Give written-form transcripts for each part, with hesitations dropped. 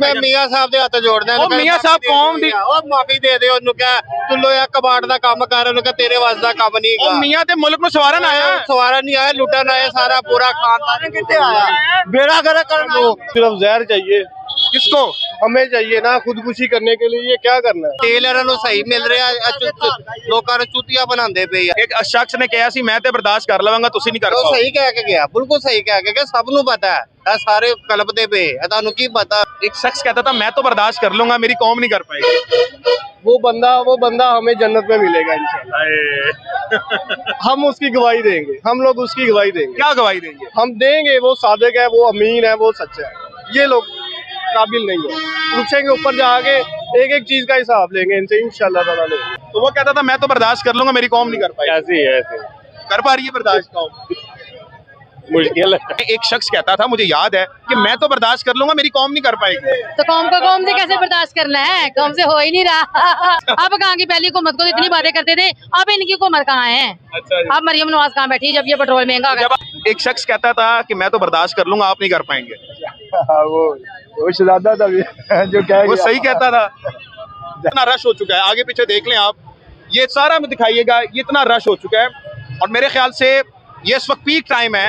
मैं मियाँ साहब ਦੇ ਹੱਥ ਜੋੜਦਾ ਉਹ ਮੀਆਂ ਸਾਹਿਬ ਕੌਮ ਦੀ ਉਹ ਮਾਫੀ ਦੇ ਦੇ ਉਹਨੂੰ ਕਹ ਚੁੱਲੋ ਜਾਂ ਕਬਾੜ ਦਾ ਕੰਮ ਕਰ ਉਹਨੂੰ ਕਹ ਤੇਰੇ ਵਾਸ ਦਾ ਕੰਮ ਨਹੀਂ ਉਹ ਮੀਆਂ ਤੇ ਮੁਲਕ ਨੂੰ ਸਵਾਰਨ ਆਇਆ सवारा नहीं आया लुटन आया सारा पूरा खानदान कितने आया बेड़ा गर्क करना सिर्फ जहर चाहिए किसको हमें चाहिए ना खुदकुशी करने के लिए ये क्या करना है तेल ਇਹਨਾਂ ਨੂੰ ਸਹੀ ਮਿਲ ਰਿਹਾ ਲੋਕਾਂ ਨੂੰ ਚੁੱਤੀਆਂ ਬਣਾਉਂਦੇ ਪਏ ਆ ਇੱਕ ਸ਼ਖਸ ਨੇ ਕਿਹਾ ਸੀ ਮੈਂ ਤੇ ਬਰਦਾਸ਼ਤ ਕਰ ਲਵਾਂਗਾ ਤੁਸੀਂ ਨਹੀਂ ਕਰ ਉਹ ਪਾਓ ਸਹੀ ਕਹਿ ਕੇ ਗਿਆ ਬਿਲਕੁਲ ਸਹੀ ਕਹਿ ਕੇ ਗਿਆ ਸਭ ਨੂੰ ਪਤਾ ਹੈ ਇਹ ਸਾਰੇ ਕਲਪਦੇ ਪਏ ਇਹ ਤੁਹਾਨੂੰ ਕੀ ਪਤਾ एक शख्स कहता था मैं तो बर्दाश्त कर लूंगा मेरी कौम नहीं कर पाएगी वो बंदा हमें जन्नत में मिलेगा इंशाल्लाह हम उसकी गवाही देंगे हम लोग उसकी गवाही देंगे क्या गवाही देंगे हम देंगे वो सादिक है वो अमीन है वो सच्चा है ये लोग काबिल नहीं है पूछेंगे ऊपर जाके एक एक चीज का हिसाब लेंगे इनसे इंशाल्लाह ताला लेंगे तो वो कहता था मैं तो बर्दाश्त कर लूंगा मेरी कौम नहीं कर पाएगी ऐसे ही है ऐसे कर पा रही है बर्दाश्त कौम मुश्किल है एक शख्स कहता था मुझे याद है कि मैं तो बर्दाश्त कर लूंगा मेरी कौम नहीं कर पाएगी तो कौम को कौम से कैसे बर्दाश्त करना है कौम से हो ही नहीं रहा अब कहाँ की पहली हुकूमत को इतनी बातें करते थे अब इनकी हुकूमत कहाँ है अब मरियम नवाज कहाँ बैठी जब ये पेट्रोल महंगा हो गया एक शख्स कहता था कि मैं तो बर्दाश्त कर लूंगा आप नहीं कर पाएंगे वो शहजादा था जो क्या वो सही कहता था इतना रश हो चुका है आगे पीछे देख लें आप ये सारा में दिखाइएगा ये इतना रश हो चुका है और मेरे ख्याल से ये इस वक्त पीक टाइम है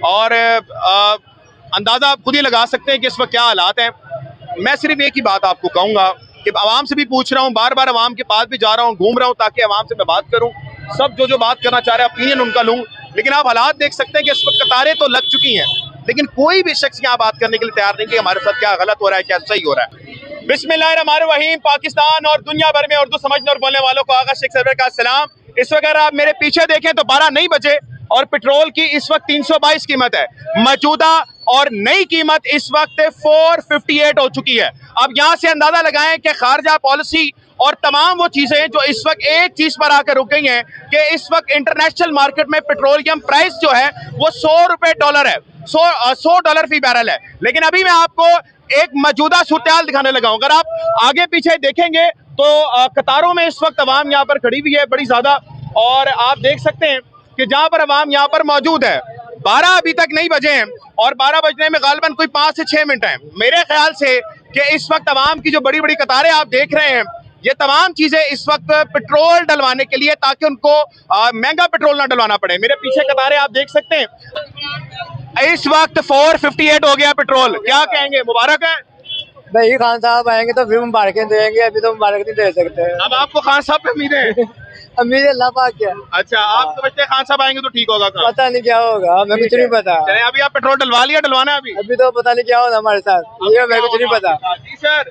और अंदाज़ा आप खुद ही लगा सकते हैं कि इस वक्त क्या हालात हैं मैं सिर्फ एक ही बात आपको कहूँगा कि आवाम से भी पूछ रहा हूँ बार बार आवाम के पास भी जा रहा हूँ घूम रहा हूँ ताकि आवाम से मैं बात करूँ सब जो बात करना चाह रहे हैं ओपिनियन उनका लूँ लेकिन आप हालात देख सकते हैं कि इस वक्त कतारें तो लग चुकी हैं लेकिन कोई भी शख्स यहाँ बात करने के लिए तैयार नहीं कि हमारे साथ क्या गलत हो रहा है क्या सही हो रहा है बिस्मिल्लाहिर्रहमानिर्रहीम पाकिस्तान और दुनिया भर में उर्दू समझने और बोलने वालों को आगा शेख सरवर का सलाम इस वक्त आप मेरे पीछे देखें तो 12 नहीं बजे और पेट्रोल की इस वक्त 322 कीमत है मौजूदा और नई कीमत इस वक्त 458 हो चुकी है अब यहाँ से अंदाजा लगाएं कि खारजा पॉलिसी और तमाम वो चीजें जो इस वक्त एक चीज पर आकर रुक गई हैं कि इस वक्त इंटरनेशनल मार्केट में पेट्रोलियम प्राइस जो है वो $100 है $100 फी बैरल है लेकिन अभी मैं आपको एक मौजूदा सूरत दिखाने लगा हूं अगर आप आगे पीछे देखेंगे तो कतारों में इस वक्त अवाम यहाँ पर खड़ी हुई है बड़ी ज्यादा और आप देख सकते हैं कि जहाँ पर अवाम यहाँ पर मौजूद है 12 अभी तक नहीं बजे हैं और 12 बजने में गालिबन कोई 5 से 6 मिनट हैं मेरे ख्याल से कि इस वक्त अवाम की जो बड़ी बड़ी कतारें आप देख रहे हैं ये तमाम चीजें इस वक्त पेट्रोल डलवाने के लिए ताकि उनको महंगा पेट्रोल ना डलवाना पड़े मेरे पीछे कतारें आप देख सकते हैं इस वक्त 458 हो गया पेट्रोल क्या कहेंगे मुबारक है भाई खान साहब आएंगे तो फिर मुबारक देंगे अभी तो मुबारक नहीं दे सकते अब आपको खान साहब पे उम्मीद है उम्मीद अल्लाह पाक क्या अच्छा आप समझते हैं खान साहब आएंगे तो ठीक होगा पता नहीं क्या होगा हमें कुछ नहीं पता चले अभी आप पेट्रोल डलवा लिया डलवाना है अभी तो पता नहीं क्या होगा हमारे साथ ये हमें कुछ नहीं पता जी सर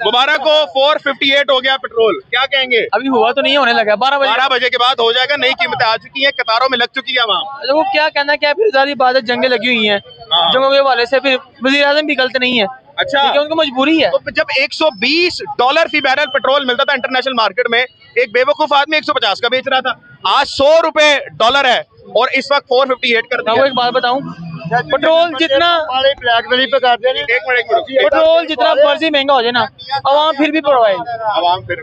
मुबारक हो 458 हो गया पेट्रोल क्या कहेंगे अभी हुआ तो नहीं होने लगा 12 बजे के बाद हो जाएगा नई कीमतें आ चुकी हैं कतारों में लग चुकी है वहाँ वो क्या कहना क्या फिर ज्यादा इबादत जंगें लगी हुई हैं जंगों के हवाले से फिर वज़ीर आज़म भी गलत नहीं है अच्छा उनको मजबूरी है तो जब $120 फी बैरल पेट्रोल मिलता था इंटरनेशनल मार्केट में एक बेवकूफ आदमी 150 का बेच रहा था आज $100 है और इस वक्त 458 कर दिया। वो एक बात बताऊं पेट्रोल जितना ब्लैकमेलिंग पे करते हैं एक मिनट पेट्रोल जितना मर्जी महंगा हो जाए ना अवाम फिर भी पड़वाएगी आवाम फिर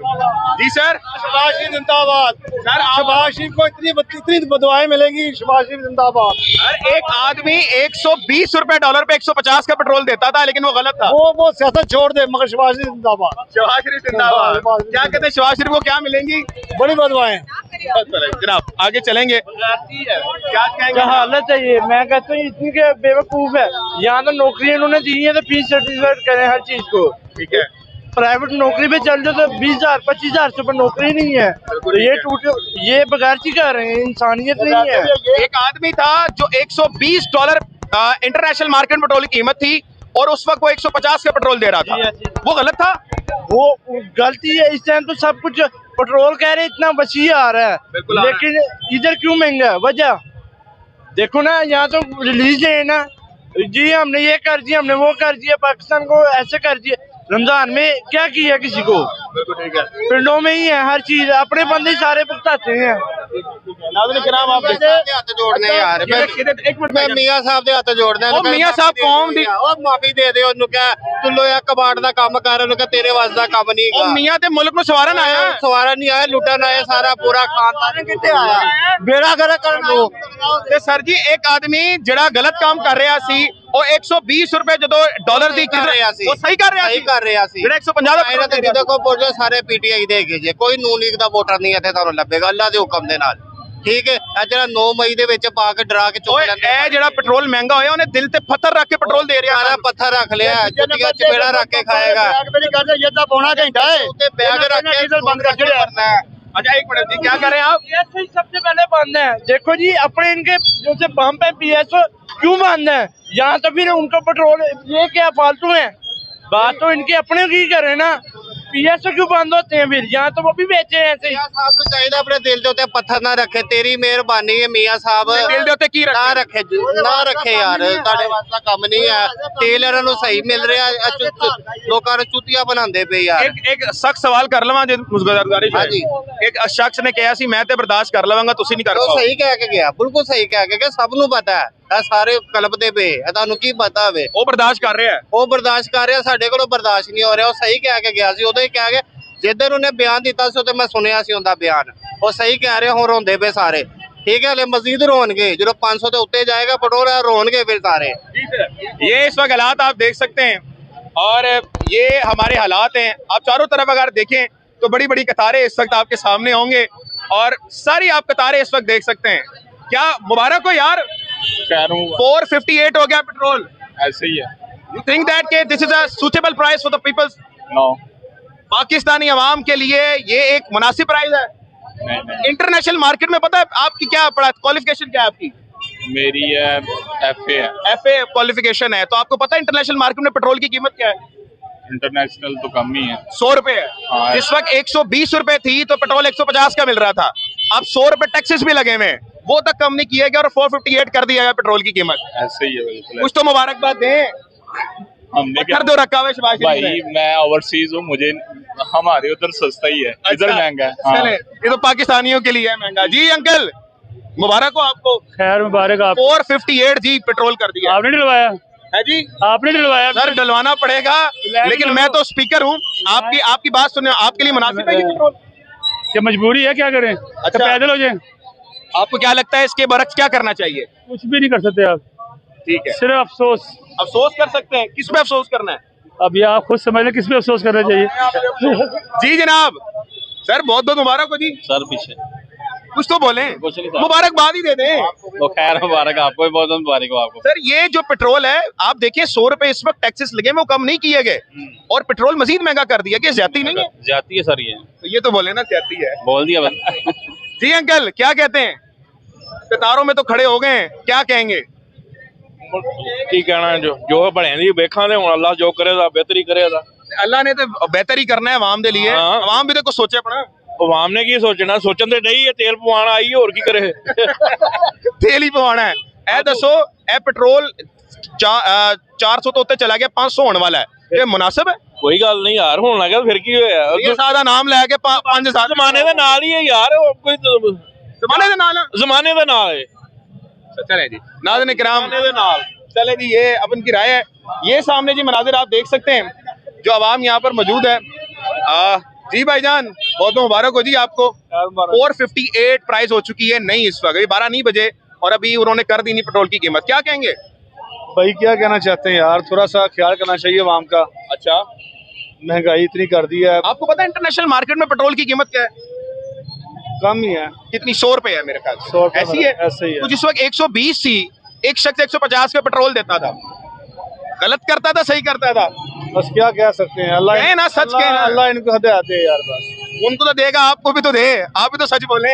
जी सर शहबाज शरीफ जिंदाबाद सर शहबाज शरीफ को इतनी बदुआएं मिलेंगी शहबाज शरीफ जिंदाबाद हर एक आदमी $120 पे 150 का पेट्रोल देता था लेकिन वो गलत था वो सियासत छोड़ दे मगर शहबाज शरीफ जिंदाबाद शहबाज शरीफ जिंदाबाद क्या कहते हैं शहबाज शरीफ को क्या मिलेंगी बड़ी बदुआएं जनाब आगे चलेंगे क्या कहेंगे हालत है ये मैं कहता हूँ इतनी के बेवकूफ है यहाँ तो नौकरी इन्होंने दी है तो फीस सर्टिफिकेट करें हर चीज को ठीक है प्राइवेट नौकरी पे चल जाओ तो 20,000 25,000 से ऊपर नौकरी नहीं है तो ये बगैर की कर रहे हैं इंसानियत नहीं है एक आदमी था जो $120 इंटरनेशनल मार्केट पेट्रोल की कीमत थी और उस वक्त वो 150 का पेट्रोल दे रहा था वो गलत था वो गलती है इस टाइम तो सब कुछ पेट्रोल कह रहे हैं इतना वसी आ रहा है लेकिन इधर क्यों महंगा है वजह देखो ना यहाँ तो रिलीज है ना जी हमने ये कर दिया हमने वो कर दिया पाकिस्तान को ऐसे कर दिया रमजान में क्या किया किसी को पिंडों में ही है हर चीज अपने बंदे सारे भुगताते हैं जोड़ने यार मैं मियाँ साहब ਦੇ ਹੱਥ ਜੋੜਦਾ ਉਹ ਮੀਆਂ ਸਾਹਿਬ ਕੌਮ ਦੀ ਉਹ ਮਾਫੀ ਦੇ ਦੇ ਉਹਨੂੰ ਕਹ ਚੁੱਲੋ ਜਾਂ ਕਬਾੜ ਦਾ ਕੰਮ ਕਰ ਉਹਨੂੰ ਕਹ ਤੇਰੇ ਵਾਸ ਦਾ ਕੰਮ ਨਹੀਂ ਉਹ ਮੀਆਂ ਤੇ ਮੁਲਕ ਨੂੰ ਸਵਾਰਨ ਆਇਆ ਸਵਾਰਾ ਨਹੀਂ ਆਇਆ ਲੁੱਟਣ ਆਇਆ ਸਾਰਾ ਪੂਰਾ ਖਾਨਦਾਨ ਕਿੱਥੇ ਆਇਆ बेड़ा गर्क करना ਤੇ ਸਰ ਜੀ ਇੱਕ ਆਦਮੀ ਜਿਹੜਾ ਗਲਤ ਕੰਮ ਕਰ ਰਿਹਾ ਸੀ ਉਹ 120 ਰੁਪਏ ਜਦੋਂ ਡਾਲਰ ਦੀ ਉਹ ਸਹੀ ਕਰ ਰਿਹਾ ਸੀ ਜਿਹੜਾ 150 ਦਾ ਇਹਨਾਂ ਤੇ ਜਿੱਦਾਂ ਕੋਈ ਬੋਲੋ ਸਾਰੇ ਪੀਟੀਆਈ ਦੇ ਹੈਗੇ ਜੇ ਕੋਈ ਨੂਨ ਲੀਗ ਦਾ ਵੋਟਰ ਨਹੀਂ ਇੱਥੇ ਤੁਹਾਨੂੰ ਲੱਭੇਗਾ ਅੱਲਾ ਦੇ ਹੁਕਮ ਦੇ ਨਾਲ ਠੀਕ ਹੈ ਇਹ ਜਿਹੜਾ 9 ਮਈ ਦੇ ਵਿੱਚ ਪਾ ਕੇ ਡਰਾ ਕੇ ਚੁੱਕ ਲੈਂਦੇ ਇਹ ਜਿਹੜਾ ਪੈਟਰੋਲ ਮਹਿੰਗਾ ਹੋਇਆ ਉਹਨੇ ਦਿਲ ਤੇ ਪੱਥਰ ਰੱਖ ਕੇ ਪੈਟਰੋਲ ਦੇ ਰਿਹਾ ਸਾਰਾ ਪੱਥਰ ਰੱਖ ਲਿਆ ਜੁੱਤੀਆਂ ਚਪੇੜਾ ਰੱਖ ਕੇ ਖਾਏਗਾ पौना घंटा है ਉੱਤੇ ਬੈਗ ਰੱਖ ਕੇ डीजल बंद कर दिया। अच्छा एक मिनट जी क्या कर रहे हैं आप ये सबसे पहले बंद है। देखो जी अपने इनके जैसे पंप है पीएसओ क्यों बंद है? यहाँ तो फिर उनको पेट्रोल ये क्या फालतू है? बात तो इनके अपने की करे ना। पीएसओ क्यों बंद होते हैं फिर? यहाँ तो वो भी बेचे हैं ऐसे ही। ਸਾਹਿਬ ਨੂੰ ਚਾਹੀਦਾ ਆਪਣੇ ਦਿਲ ਦੇ ਉੱਤੇ ਪੱਥਰ ਨਾ ਰੱਖੇ ਤੇਰੀ ਮਿਹਰਬਾਨੀ ਹੈ ਮੀਆਂ ਸਾਹਿਬ ਦਿਲ ਦੇ ਉੱਤੇ ਕੀ ਨਾ ਰੱਖੇ ਨਾ ਰੱਖੇ ਯਾਰ ਤੁਹਾਡੇ ਵਾਸਤੇ ਕੰਮ ਨਹੀਂ ਹੈ ਟੇਲਰਾਂ ਨੂੰ ਸਹੀ ਮਿਲ ਰਿਹਾ ਲੋਕਾਂ ਨੂੰ ਚੁੱਤੀਆਂ ਬਣਾਉਂਦੇ ਪਏ ਯਾਰ एक सख्त सवाल कर लवां जे मुज़गदारी हाँ जी। एक शख्स ने कहा सी मैं ते बर्दाश्त कर लवांगा तुसी नहीं कर ਉਹ पाओ ਸਹੀ ਕਹਿ ਕੇ ਗਿਆ ਬਿਲਕੁਲ ਸਹੀ ਕਹਿ ਕੇ ਗਿਆ ਸਭ ਨੂੰ ਪਤਾ ਹੈ ਇਹ ਸਾਰੇ ਕਲਪਦੇ ਪਏ ਇਹ ਤੁਹਾਨੂੰ ਕੀ ਪਤਾ ਹੋਵੇ वो बर्दाश्त कर रहा है ਉਹ ਬਰਦਾਸ਼ਤ ਕਰ ਰਿਹਾ ਸਾਡੇ ਕੋਲੋਂ ਬਰਦਾਸ਼ਤ ਨਹੀਂ ਹੋ ਰਿਹਾ ਉਹ ਸਹੀ ਕਹਿ ਕੇ ਗਿਆ ਸੀ ਉਦੋਂ ਹੀ ਕਹਿ ਕੇ ਜਿੱਦਣ ਉਹਨੇ ਬਿਆਨ ਦਿੱਤਾ ਸੀ ਉਹ ਤੇ ਮੈਂ ਸੁਣਿਆ ਸੀ ਉਹਦਾ ਬਿਆਨ ਉਹ ਸਹੀ ਕਹਿ ਰਿਹਾ ਹੁਣ ਰੋਂਦੇ ਪਏ ਸਾਰੇ ठीक है मजीद रोनगे जो 500 से उत्ते जाएगा पेट्रोल रोनगे फिर सारे ये इस वक्त हालात आप देख सकते हैं और ये हमारे हालात हैं आप चारों तरफ अगर देखें तो बड़ी बड़ी कतारें इस वक्त आपके सामने होंगे और सारी आप कतारें इस वक्त देख सकते हैं क्या मुबारक हो यार 458 हो गया पेट्रोल ऐसे ही है यू थिंक दैट के this is a suitable price for the peoples no Pakistani अवाम के लिए ये एक मुनासिब प्राइस है इंटरनेशनल मार्केट में पता है आपकी क्या पढ़ा क्वालिफिकेशन क्या है आपकी मेरी एफए है एफए क्वालिफिकेशन है तो आपको पता है इंटरनेशनल मार्केट में पेट्रोल की कीमत क्या है इंटरनेशनल तो कम ही है 100 रुपए है हाँ। जिस वक्त 120 रुपए थी तो पेट्रोल 150 का मिल रहा था अब 100 रुपए टैक्सेस भी लगे हुए हैं वो तक कम नहीं किया गया और 458 कर दिया गया पेट्रोल की कीमत ऐसे ही है बिल्कुल कुछ तो मुबारकबाद दें हमने क्या कर दो रखा हुआ शबाश भाई मैं ओवरसीज हूँ मुझे हमारे उधर सस्ता ही है इधर महंगा है हाँ। चले ये तो पाकिस्तानियों के लिए है महंगा जी अंकल मुबारक हो आपको खैर मुबारक आप 458 जी पेट्रोल कर दिया आपने डलवाया है जी आपने डलवाया सर डलवाना पड़ेगा लेकिन मैं तो स्पीकर हूँ आपकी बात सुनने आपके लिए मुनासिब है ये पेट्रोल क्या मजबूरी है क्या करें अच्छा पैदल हो जाए आपको क्या लगता है इसके बरक्स क्या करना चाहिए कुछ भी नहीं कर सकते आप ठीक है सिर्फ अफसोस अफसोस कर सकते हैं किस पे अफसोस करना है अब ये आप खुद समझ लें किस पे अफसोस करना चाहिए जी जनाब सर बहुत बहुत मुबारक हो जी सर पीछे कुछ तो बोले कुछ नहीं सर। मुबारकबाद ही दे दें तो खैर मुबारक आपको भी बहुत मुबारक हो आपको सर ये जो पेट्रोल है आप देखिए 100 रुपए इस वक्त टैक्सेस लगे वो कम नहीं किए गए और पेट्रोल मजीद महंगा कर दिया कि ज्यादा नहीं है जाती है सर ये तो ये तो बोले ना ज्यादा है बोल दिया बस जी अंकल क्या कहते हैं कतारों में तो खड़े हो गए हैं क्या कहेंगे की कहना है जो बने वेखा ने हुन अल्लाह जो करेगा बेहतरी करेगा अल्लाह ने तो बेहतर ही करना है अवाम के लिए हाँ। अवाम भी तो कुछ सोचे अपना अवाम ने की सोचना सोचन तो नहीं है तेल पवाना आई और की करे तेल ही पवाना है ए दसो ए पेट्रोल 400 तो उत्ते चला गया 500 होने वाला है ये मुनासिब है कोई गल नहीं यार होने लगा फिर की होया ये सादा नाम लेके 5 साल जमाने दे नाल ही है यार कोई जमाने दे नाल जमाने दे नाल है चले जी नाज़रीन किराम चले जी ये अपन की राय है ये सामने जी मनाजिर आप देख सकते हैं जो आवाम यहाँ पर मौजूद है जी भाईजान बहुत बहुत मुबारक हो जी आपको 458 प्राइस हो चुकी है नहीं इस वक्त 12 नहीं बजे और अभी उन्होंने कर दी नहीं पेट्रोल की कीमत क्या कहेंगे भाई क्या कहना चाहते हैं यार थोड़ा सा ख्याल करना चाहिए आवाम का अच्छा महंगाई इतनी कर दी है आपको पता है इंटरनेशनल मार्केट में पेट्रोल की कीमत क्या है कम ही है कितनी 100 रुपए है मेरे ख्याल 100 रुपए ऐसी है ऐसे ही है तो जिस वक्त 120 थी एक शख्स 150 पे पेट्रोल देता था गलत करता था सही करता था बस क्या कह सकते हैं अल्लाह कहे ना सच कहे ना अल्लाह इनको हदायत दे यार बस उनको तो देगा आपको भी तो दे आप भी तो सच बोले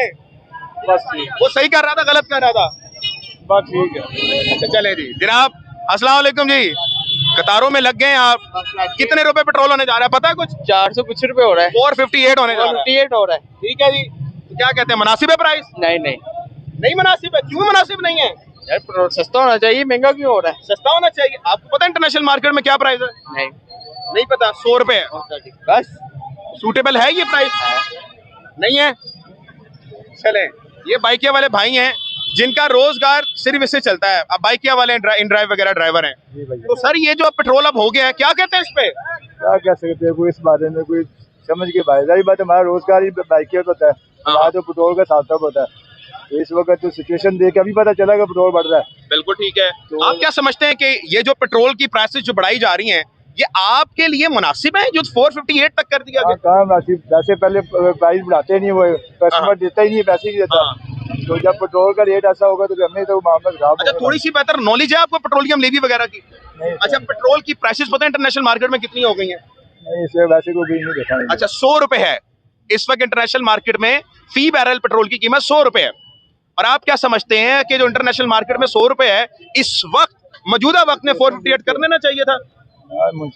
बस ठीक वो सही कर रहा था गलत कर रहा था बस ठीक है अच्छा चले जी जनाब अस्सलाम वालेकुम जी कतारों में लग गए आप कितने रुपए पेट्रोल होने जा रहा है पता है कुछ 400 कुछ रुपए हो रहा है 458 होने जा रहा है 58 हो रहा है ठीक है जी तो क्या कहते हैं मुनासिब है प्राइस नहीं नहीं मुनासिब है क्यों मुनासिब नहीं है यार पेट्रोल सस्ता होना चाहिए महंगा क्यों हो रहा है सस्ता होना चाहिए आपको पता है इंटरनेशनल मार्केट में क्या प्राइस है नहीं पता 100 रुपए है बस सूटेबल है ये प्राइस नहीं है चले ये बाइकिया वाले भाई हैं जिनका रोजगार सिर्फ इससे चलता है अब बाइकिया वाले इन ड्राइव वगैरह ड्राइवर हैं तो सर ये जो पेट्रोल अब हो गया है क्या कहते हैं इस पे क्या कह सकते हैं कोई इस बारे में कोई समझ के भाई सारी बात हमारा रोजगार ही बाइकिया होता है हमारा जो पेट्रोल का साथ होता है इस वक्त तो सिचुएशन देख के अभी पता चला कि पेट्रोल बढ़ रहा है। बिल्कुल ठीक है। आप क्या समझते हैं कि ये जो पेट्रोल की प्राइसेस जो बढ़ाई जा रही हैं ये आपके लिए मुनासिब है जो 458 तक कर दिया गया? कहाँ मुनासिब, वैसे पहले प्राइस बढ़ाते नहीं, वो कस्टमर देता ही नहीं, पैसे ही देता। तो जब पेट्रोल का रेट ऐसा होगा तो हमने तो मामला खराब। अच्छा, थोड़ी सी बेहतर नॉलेज है आपको पेट्रोलियम लेवी वगैरह की? अच्छा, पेट्रोल की प्राइसेस पता है इंटरनेशनल मार्केट में कितनी हो गई है? नहीं, इसे वैसे कोई नहीं देखा। अच्छा, 100 रुपए है इस वक्त इंटरनेशनल मार्केट में फी बैरल पेट्रोल की कीमत 100 रुपए है। और आप क्या समझते हैं कि जो इंटरनेशनल मार्केट में 100 रुपए है इस वक्त मौजूदा वक्त में 458 कर देना चाहिए था?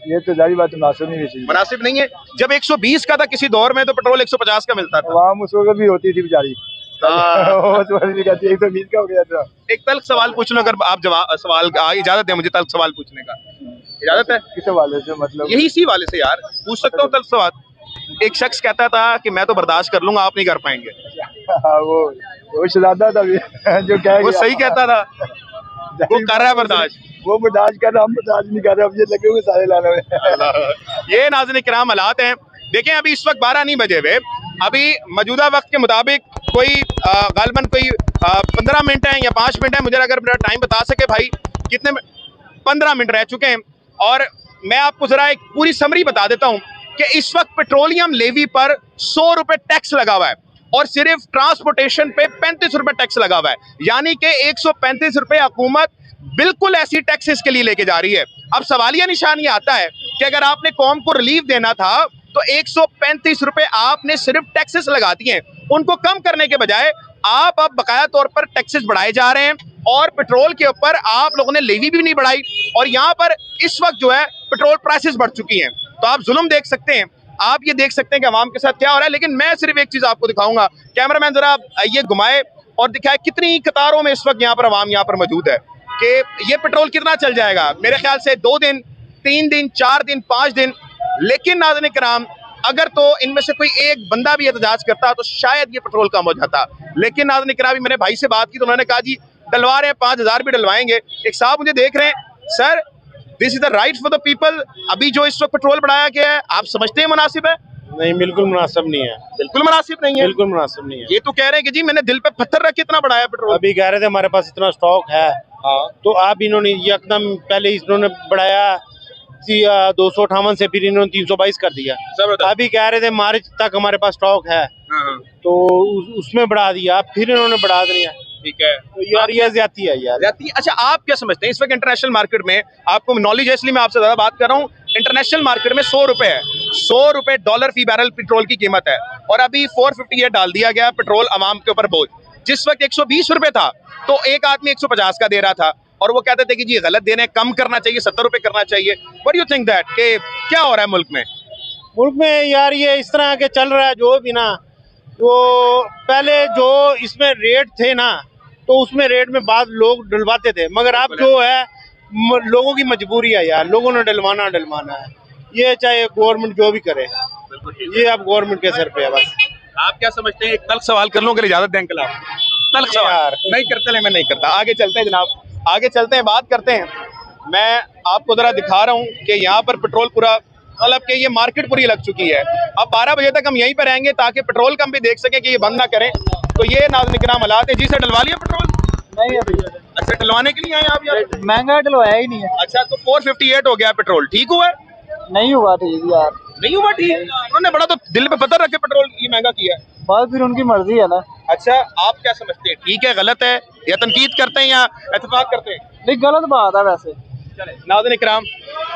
ये तो जारी बात मुनासिब नहीं है। मुनासिब नहीं है। जब 120 का था किसी दौर में तो पेट्रोल 150 का मिलता था। वहाँ उस वक्त भी होती थी बेचारी। 120 का हो गया था। एक तल्ख सवाल पूछ लो, अगर आप जवाब सवाल इजाजत है मुझे तल्ख सवाल पूछने का? इजाजत है? किस हवाले से? मतलब यही इसी वाले से यार पूछ सकता हूँ तल्ख सवाल। एक शख्स कहता था कि मैं तो बर्दाश्त कर लूंगा, आप नहीं कर पाएंगे। वो शहजादा था जो कह, वो सही कहता था, वो कर रहा है बर्दाश्त। वो बर्दाश्त कर रहा, हम बर्दाश्त नहीं कर रहे, अब ये लगे हुए सारे लाने में। ये नाज़रीन किराम हालात हैं। देखें अभी इस वक्त 12 नहीं बजे हुए, अभी मौजूदा वक्त के मुताबिक कोई गालबन कोई 15 मिनट है या 5 मिनट है, मुझे अगर मेरा टाइम बता सके भाई कितने 15 मिनट रह चुके हैं। और मैं आपको जरा एक पूरी समरी बता देता हूँ कि इस वक्त पेट्रोलियम लेवी पर 100 रुपए टैक्स लगा हुआ है और सिर्फ ट्रांसपोर्टेशन पे 35 रुपए टैक्स लगा हुआ है, यानी कि 135 रुपए हुकूमत बिल्कुल ऐसी टैक्सेस के लिए लेके जा रही है। अब सवालिया निशान ये आता है कि अगर आपने कौम को रिलीफ देना था तो 135 रुपए आपने सिर्फ टैक्सेस लगा दिए हैं, उनको कम करने के बजाय आप अब बकाया तौर पर टैक्सेस बढ़ाए जा रहे हैं और पेट्रोल के ऊपर आप लोगों ने लेवी भी नहीं बढ़ाई और यहाँ पर इस वक्त जो है पेट्रोल प्राइसेस बढ़ चुकी हैं। तो आप जुल्म देख सकते हैं, आप ये देख सकते हैं कि अवाम के साथ क्या हो रहा है। लेकिन मैं सिर्फ एक चीज आपको दिखाऊंगा, कैमरामैन जरा ये घुमाए और दिखाए कितनी कतारों में इस वक्त यहाँ पर अवाम यहाँ पर मौजूद है कि ये पेट्रोल कितना चल जाएगा। मेरे ख्याल से 2 दिन, 3 दिन, 4 दिन, 5 दिन। लेकिन नाज़रीन किराम अगर तो इनमें से कोई एक बंदा भी एहतजाज करता तो शायद ये पेट्रोल कम हो जाता। लेकिन नाज़रीन किराम मैंने भाई से बात की तो उन्होंने कहा जी डलवा रहे हैं, 5000 भी डलवाएंगे। एक साहब मुझे देख रहे हैं, sir this is the right for the people. अभी जो इस वक्त पेट्रोल बढ़ाया गया है आप समझते हैं मुनासिब है? नहीं, बिल्कुल मुनासिब नहीं है। बिल्कुल मुनासिब नहीं है, बिल्कुल मुनासिब नहीं है। ये तो कह रहे हैं कि जी मैंने दिल पे पत्थर रख के इतना बढ़ाया पेट्रोल। अभी कह रहे थे हमारे पास इतना स्टॉक है, तो आप इन्होंने एकदम पहले इन्होंने बढ़ाया 258 से, फिर इन्होंने 322 कर दिया। अभी कह रहे थे मार्च तक हमारे पास स्टॉक है, तो उसमें बढ़ा दिया, फिर इन्होंने बढ़ा दिया। ठीक है, तो यार ये ज्यादती है यार, ज्यादती। अच्छा, आप क्या समझते हैं इस वक्त इंटरनेशनल मार्केट में, आपको नॉलेज है इसलिए मैं आपसे ज्यादा बात कर रहा हूँ, इंटरनेशनल मार्केट में 100 रुपए है, 100 रुपए डॉलर फी बैरल पेट्रोल की कीमत है और अभी 458 डाल दिया गया पेट्रोल अवाम के ऊपर बोझ। जिस वक्त 120 रुपए था तो एक आदमी 150 का दे रहा था और वो कहते थे कि जी गलत दे रहे हैं, कम करना चाहिए, 70 रुपए करना चाहिए। What do you think that कि क्या हो रहा है मुल्क में? मुल्क में यार ये इस तरह के चल रहा है जो भी ना, वो पहले जो इसमें रेट थे ना तो उसमें रेट में बाद लोग डलवाते थे, मगर अब जो है लोगों की मजबूरी है यार, लोगों ने डलवाना है। ये चाहे गवर्नमेंट जो भी करे, ये अब गवर्नमेंट के सर पे है बस। आप क्या समझते हैं? एक तल्ख सवाल कर लूं, अगर इजाजत दें अंकल आप? तल्ख सवाल नहीं करते, मैं नहीं करता। आगे चलते हैं जनाब, आगे चलते हैं, बात करते हैं। मैं आपको जरा दिखा रहा हूँ कि यहाँ पर पेट्रोल पूरा मतलब कि ये मार्केट पूरी लग चुकी है। अब 12 बजे तक हम यहीं पर रहेंगे ताकि पेट्रोल कम भी देख सकें कि ये बंद ना करें। तो ये नाज़रीन किराम हालात है। जी सर, डलवा लिया पेट्रोल? नहीं अभी। अच्छा, डलवाने के लिए आए आप यार? महंगा डलवाया ही नहीं है। अच्छा, तो 458 हो गया पेट्रोल, ठीक हुआ है? नहीं हुआ ठीक यार, नहीं हुआ ठीक। उन्होंने बड़ा तो दिल पे पत्थर रख के पेट्रोल ये महंगा किया है। बस फिर उनकी मर्जी है ना। अच्छा, आप क्या समझते हैं, ठीक है, गलत है, या तनकीद करते हैं या इत्तेफाक करते हैं? नहीं, गलत बात है वैसे। नाज़रीन इकराम,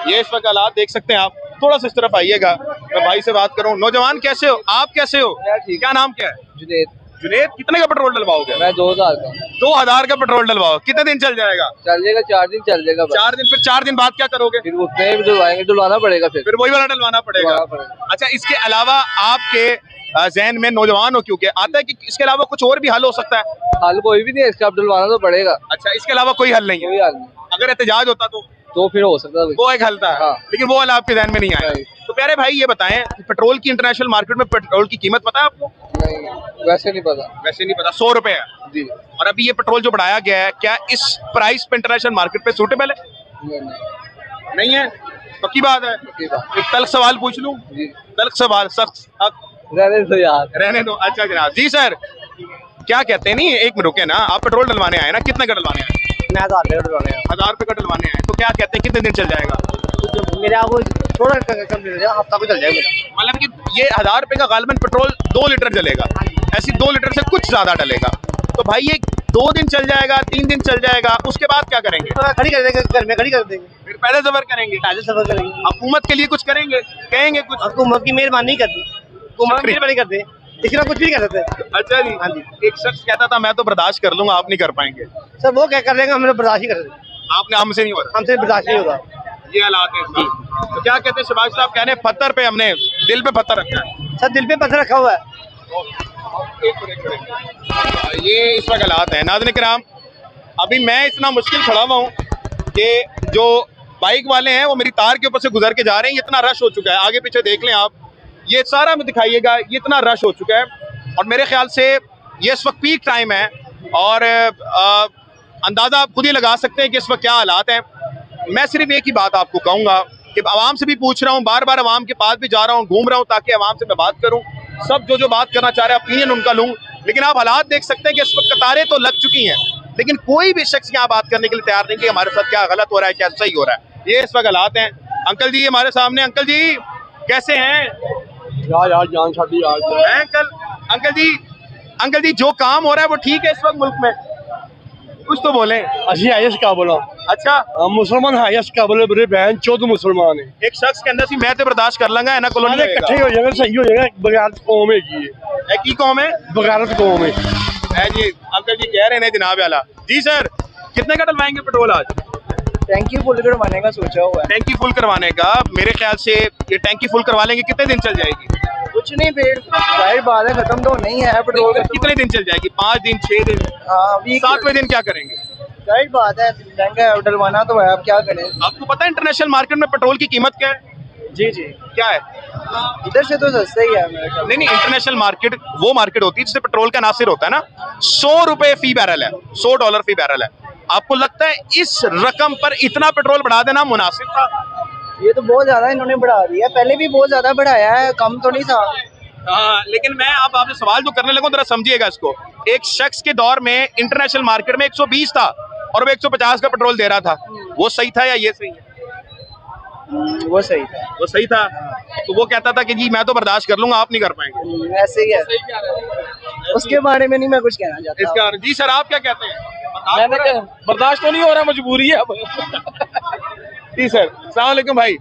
ये इस वक्त हालात देख सकते हैं आप। थोड़ा सा इस तरफ आइएगा, मैं भाई से बात करूँ। नौजवान कैसे हो आप, कैसे हो? क्या नाम क्या है? जुनेद। जुनेद, कितने का पेट्रोल डलवाओगे? मैं 2000 का। 2000 का पेट्रोल डलवाओ, कितने दिन चल जाएगा? चल जाएगा 4 दिन चल जाएगा। 4 दिन, फिर 4 दिन बाद क्या करोगे? फिर उतने भी डलवाएंगे, डलवाना पड़ेगा, फिर वही वाला डलवाना पड़ेगा। अच्छा, इसके अलावा आपके जहन में, नौजवान हो क्योंकि, आता है कि इसके अलावा कुछ और भी हल हो सकता है? हल कोई भी नहीं है इसका, अब डलवाना तो पड़ेगा। अच्छा, इसके अलावा कोई हल नहीं है? कोई हल नहीं। अगर एहतजाज होता तो फिर हो सकता है, वो एक हल था। हाँ। लेकिन वो हल आपके जहन में नहीं आया। तो प्यारे भाई ये बताएं, पेट्रोल की इंटरनेशनल मार्केट में पेट्रोल की कीमत पता है आपको? नहीं, वैसे नहीं पता। वैसे नहीं पता। 100 रुपए है जी। और अभी ये पेट्रोल जो बढ़ाया गया है, क्या इस प्राइस पे इंटरनेशनल मार्केट पे सूटेबल है? नहीं है। पक्की बात है। एक तल्ख सवाल पूछ लूं? तल्ख सवाल, सख्त रहने दो यार, रहने दो। अच्छा जनाब। जी सर, क्या कहते हैं? नहीं एक मिनट रुके ना, आप पेट्रोल डलवाने आए ना, कितने का डलवाने आए? मैं 1000 रुपये डलवाने आया। 1000 रुपये का डलवाने आए, तो क्या कहते हैं कितने दिन चल जाएगा? मेरे आप थोड़ा कम दे देना, हफ्ता को चल जाएगा मेरा। मतलब कि ये 1000 रुपये का गालबन पेट्रोल 2 लीटर जलेगा, ऐसी 2 लीटर से कुछ ज्यादा डलेगा। तो भाई ये 2 दिन चल जाएगा, 3 दिन चल जाएगा, उसके बाद क्या करेंगे? खड़ी कर देंगे, घर में खड़ी कर देंगे, फिर पहले सफर करेंगे, पहले सफर करेंगे। हुकूमत के लिए कुछ करेंगे, कहेंगे कुछ? हुकूमत की मेहरबानी कर दी, हुकूमत की मेहरबानी कर दे, इसलिए कुछ भी कर सकते। अच्छा जी। हाँ जी। एक शख्स कहता था मैं तो बर्दाश्त कर लूंगा, आप नहीं कर पाएंगे। सर वो क्या कर लेंगे, हमने बर्दाश्त ही कर देंगे, आपने हमसे नहीं हो रहा, हमसे बर्दाश्त नहीं होगा। ये हालात है जी। तो क्या कहते हैं शहबाज साहब? कह रहे हैं पत्थर पे, हमने दिल पे पत्थर रखा है। सर दिल पे पत्थर रखा हुआ है। ये इस वक्त हालात है नाज़रीन किराम। अभी मैं इतना मुश्किल खड़ा हुआ हूँ कि जो बाइक वाले हैं वो मेरी तार के ऊपर से गुजर के जा रहे हैं। ये इतना रश हो चुका है, आगे पीछे देख लें आप, ये सारा में दिखाइएगा, ये इतना रश हो चुका है। और मेरे ख्याल से ये इस वक्त पीक टाइम है और अंदाज़ा आप खुद ही लगा सकते हैं कि इस वक्त क्या हालात हैं। मैं सिर्फ एक ही बात आपको कहूँगा कि आवाम से भी पूछ रहा हूँ, बार बार आवाम के पास भी जा रहा हूँ, घूम रहा हूँ ताकि आवाम से मैं बात करूँ, सब जो बात करना चाह रहे हैं ओपिनियन उनका लूँ। लेकिन आप हालात देख सकते हैं कि इस वक्त कतारें तो लग चुकी हैं, लेकिन कोई भी शख्स यहाँ बात करने के लिए तैयार नहीं कि हमारे साथ क्या गलत हो रहा है, क्या सही हो रहा है। ये इस वक्त हालात हैं। अंकल जी हमारे सामने, अंकल जी कैसे हैं? यार जान शादी अंकल जी जो काम हो रहा है वो ठीक है इस वक्त मुल्क में? कुछ तो बोले। असी आयस का बोला। अच्छा मुसलमान आयस का बोले, बड़े बहन 14 मुसलमान है। एक शख्स के अंदर सी मैं तो बर्दाश्त कर लूंगा, है ना, कॉलोनी इकट्ठे हो जाएगा, सही हो जाएगा। बगारत कौम है की कौम है, बगारत कौम है जी। अंकल जी कह रहे हैं जनाब आला जी। सर कितने का डलवाएंगे पेट्रोल आज? टैंकी फुल करवाने का सोचा हुआ है। टैंकी फुल करवाने का? मेरे ख्याल से ये टैंकी फुल करवा लेंगे, कितने दिन चल जाएगी? कुछ नहीं, पेड़ जाहिर बात है, खत्म तो नहीं है पेट्रोल। कितने दिन चल जाएगी? 5 दिन, 6 दिन? 7वें दिन क्या करेंगे? जाहिर बात है, महंगा डलवाना तो है, अब क्या करें। आपको पता है इंटरनेशनल मार्केट में पेट्रोल की कीमत क्या है? जी क्या है? इधर से तो सस्ता ही है। नहीं, इंटरनेशनल मार्केट वो मार्केट होती है जिससे पेट्रोल का नासिर होता है ना। 100 रुपए फी बैरल है, $100 फी बैरल है। आपको लगता है इस रकम पर इतना पेट्रोल बढ़ा देना मुनासिब था? ये तो बहुत ज्यादा इन्होंने बढ़ा दिया, पहले भी बहुत ज्यादा बढ़ाया है, कम तो नहीं था। हाँ, लेकिन मैं आपसे सवाल जो करने लगा जरा समझिएगा इसको। एक शख्स के दौर में इंटरनेशनल मार्केट में 120 था और वो 150 का पेट्रोल दे रहा था, वो सही था या ये सही है? वो सही था। वो सही था। तो वो कहता था कि जी मैं तो बर्दाश्त कर लूंगा, आप नहीं कर पाएंगे। ऐसे ही है, उसके बारे में नहीं मैं कुछ कहना चाहता। इसका जी सर आप क्या कहते हैं? मैंने बर्दाश्त तो नहीं हो रहा, मजबूरी है अब। जी सर अस्सलाम वालेकुम भाई,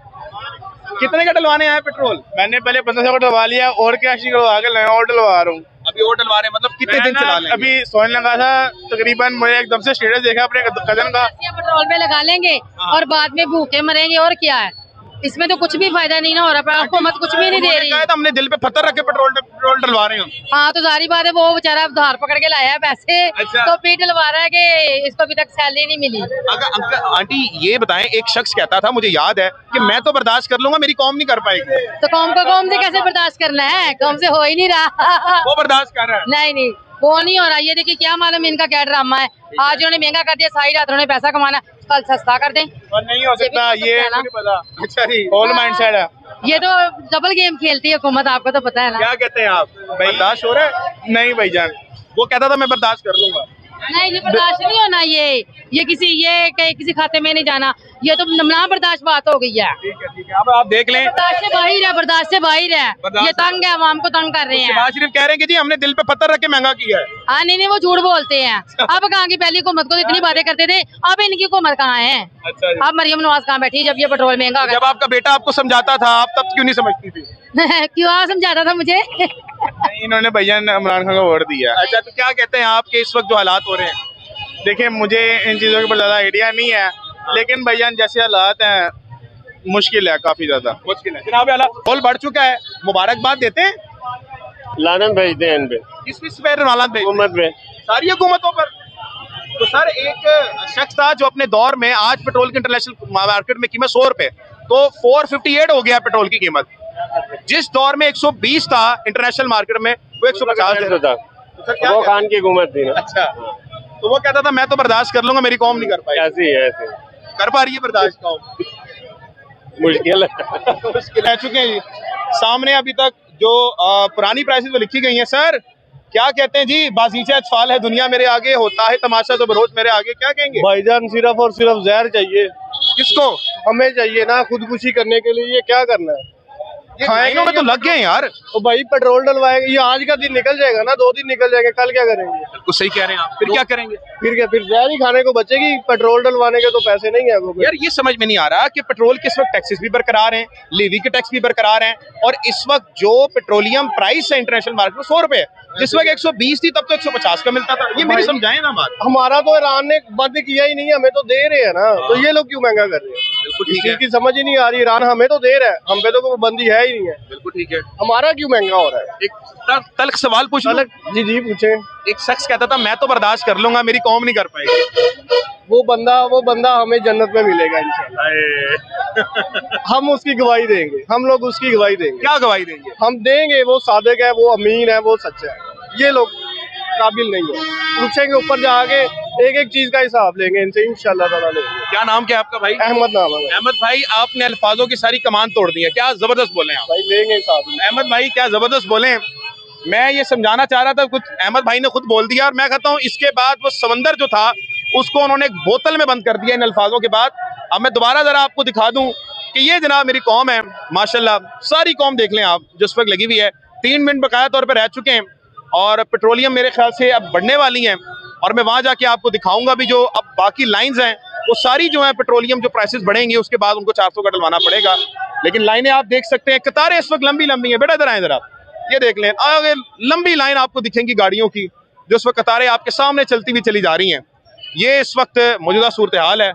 कितने का डलवाने आए पेट्रोल? मैंने पहले 1500 का डलवा लिया और क्या डलवा के नया और डलवा रहा हूँ। अभी और डलवा रहे हैं, मतलब कितने दिन चला लेंगे? अभी सोचने लगा था, तकरीबन मुझे एकदम से स्टेटस देखा अपने कजन का, पेट्रोल पे लगा लेंगे और बाद में भूखे मरेंगे, और क्या है इसमें? तो कुछ भी फायदा नहीं ना हो रहा, हुकूमत कुछ भी नहीं दे रही है। तो हमने दिल पे पत्थर रख के पेट्रोल डलवा रहे हैं। हाँ तो जारी बात है, वो बेचारा धार पकड़ के लाया है पैसे। अच्छा। तो फिर डलवा रहा है कि इसको अभी तक सैलरी नहीं मिली। अंकल आंटी ये बताएं, एक शख्स कहता था मुझे याद है कि मैं तो बर्दाश्त कर लूंगा, मेरी कौम नहीं कर पाएगी। तो कौम को कौम से कैसे बर्दाश्त करना है? कौम से हो ही नहीं रहा। वो बर्दाश्त कर रहा है। नहीं वो नहीं हो रहा। ये देखिए क्या मालूम इनका क्या ड्रामा है। आज उन्होंने महंगा कर दिया, सारी रात उन्होंने पैसा कमाना, कल सस्ता कर दें। और नहीं हो सकता, ये नहीं पता। अच्छा जी, ऑल माइंड सेट है। ये तो डबल गेम खेलती है हुकूमत, आपको तो पता है ना। क्या कहते हैं आप? बर्दाश्त हो रहा है? नहीं भाईजान, वो कहता था मैं बर्दाश्त कर लूंगा। नहीं ये बर्दाश्त नहीं होना, ये किसी खाते में नहीं जाना, ये तो ना बर्दाश्त बात हो गई है। ठीक है अब आप देख लें, बर्दाश्त से बाहर है, ये तंग है, आवाम को तंग कर रहे हैं। शहबाज शरीफ कह रहे हैं कि जी हमने दिल पे पत्थर रख के महंगा किया है। हाँ नहीं वो झूठ बोलते हैं। अब कहाँ की पहली हुकूमत को इतनी बातें करते थे, अब इनकी हुकूमत कहाँ है? अच्छा, अब मरियम नवाज कहाँ बैठी जब ये पेट्रोल महंगा हो गया? जब आपका बेटा आपको समझाता था, आप तब क्यों नहीं समझती थी? क्यों समझाता था मुझे? इन्होंने भाईजान इमरान खान का वोट दिया। अच्छा तो क्या कहते हैं आपके इस वक्त जो हालात हो रहे हैं? देखिए मुझे इन चीज़ों के ऊपर ज़्यादा आइडिया नहीं है, लेकिन भाईजान जैसे हालात हैं मुश्किल है, काफ़ी ज़्यादा मुश्किल है। जनाब हालात बढ़ चुका है, मुबारकबाद देते हैं, लानत भेजते हैं इन पे, किस पे हालात भेजते हैं? हुकूमत पे, सारी हुकूमतों पर। तो सर एक शख्स था जो अपने दौर में, आज पेट्रोल की इंटरनेशनल मार्केट में कीमत 100 रुपए, तो 458 हो गया पेट्रोल की कीमत। जिस दौर में 120 था इंटरनेशनल मार्केट में, वो 150 था। वो खान की हुकूमत थी ना। अच्छा, तो वो कहता था मैं तो बर्दाश्त कर लूंगा, मेरी कौम नहीं कर पाई। ऐसी है, ऐसी कर पा रही है बर्दाश्त कौम? मुश्किल है। मुश्किल रह चुके हैं। सामने अभी तक जो पुरानी प्राइसेस वो लिखी गई हैं। सर क्या कहते हैं जी, बाजीचा अतफाल है दुनिया मेरे आगे, होता है तमाशा तो बरोज मेरे आगे, क्या कहेंगे? भाईजान सिर्फ और सिर्फ जहर चाहिए, किसको? हमें चाहिए ना खुदकुशी करने के लिए। ये क्या करना है? ये लाइनों में तो लग गए यार। तो भाई पेट्रोल डलवाएंगे, ये आज का दिन निकल जाएगा ना, 2 दिन निकल जाएंगे, कल क्या करेंगे? बिल्कुल सही कह रहे हैं आप। फिर क्या करेंगे? फिर क्या, फिर जहर ही खाने को बचेगी, पेट्रोल डलवाने के तो पैसे नहीं है वो। यार ये समझ में नहीं आ रहा कि पेट्रोल के इस वक्त टैक्सेस भी बरकरार हैं, लेवी के टैक्स भी बरकरार हैं, और इस वक्त जो पेट्रोलियम प्राइस है इंटरनेशनल मार्केट में 100 रुपए, जिस वक्त 120 थी तब तो 150 का मिलता था। ये मेरी समझाएं ना बात। हमारा तो ईरान ने बंद किया ही नहीं, हमें तो दे रहे हैं ना, तो ये लोग क्यों महंगा कर रहे हैं? बिल्कुल इस ठीक है, चीज की समझ ही नहीं आ रही। ईरान हमें तो दे रहा है, हम पे तो कोई पाबंदी है ही नहीं है, बिल्कुल ठीक है। हमारा क्यों महंगा हो रहा है? एक तल्ख सवाल पूछ लूं? जी जी पूछे। एक शख्स कहता था मैं तो बर्दाश्त कर लूंगा, मेरी कौम नहीं कर पाएगी। वो बंदा हमें जन्नत में मिलेगा इंशाल्लाह। हम उसकी गवाही देंगे, हम लोग उसकी गवाही देंगे। क्या गवाही देंगे? हम देंगे, वो सादिक है, वो अमीन है, वो सच्चा है। ये लोग काबिल नहीं है, पूछेंगे ऊपर जाके, एक एक चीज का हिसाब लेंगे इनसे इंशाल्लाह ताला लेंगे। क्या नाम क्या आपका भाई? अहमद नाम है अहमद भाई, आपने अल्फाजों की सारी कमान तोड़ दी है, क्या जबरदस्त बोले आप भाई, लेंगे हिसाब। अहमद भाई, क्या जबरदस्त बोले। मैं ये समझाना चाह रहा था, कुछ अहमद भाई ने खुद बोल दिया, और मैं कहता हूँ इसके बाद वो समंदर जो था उसको उन्होंने एक बोतल में बंद कर दिया इन अल्फाजों के बाद। अब मैं दोबारा जरा आपको दिखा दूं कि ये जनाब मेरी कौम है, माशाल्लाह सारी कौम देख लें आप जिस वक्त लगी हुई है। 3 मिनट बकाया तौर पर रह चुके हैं, और पेट्रोलियम मेरे ख्याल से अब बढ़ने वाली हैं, और मैं वहाँ जाके आपको दिखाऊंगा भी जो अब बाकी लाइंस हैं वो सारी जो है पेट्रोलियम जो प्राइसेस बढ़ेंगे उसके बाद उनको 400 का डलवाना पड़ेगा। लेकिन लाइनें आप देख सकते हैं, कतारें इस वक्त लंबी लंबी हैं। बेटा इधर आए जरा, ये देख लें, आगे लंबी लाइन आपको दिखेंगी गाड़ियों की, जो इस वक्त कतारें आपके सामने चलती हुई चली जा रही हैं। ये इस वक्त मौजूदा सूरत हाल है।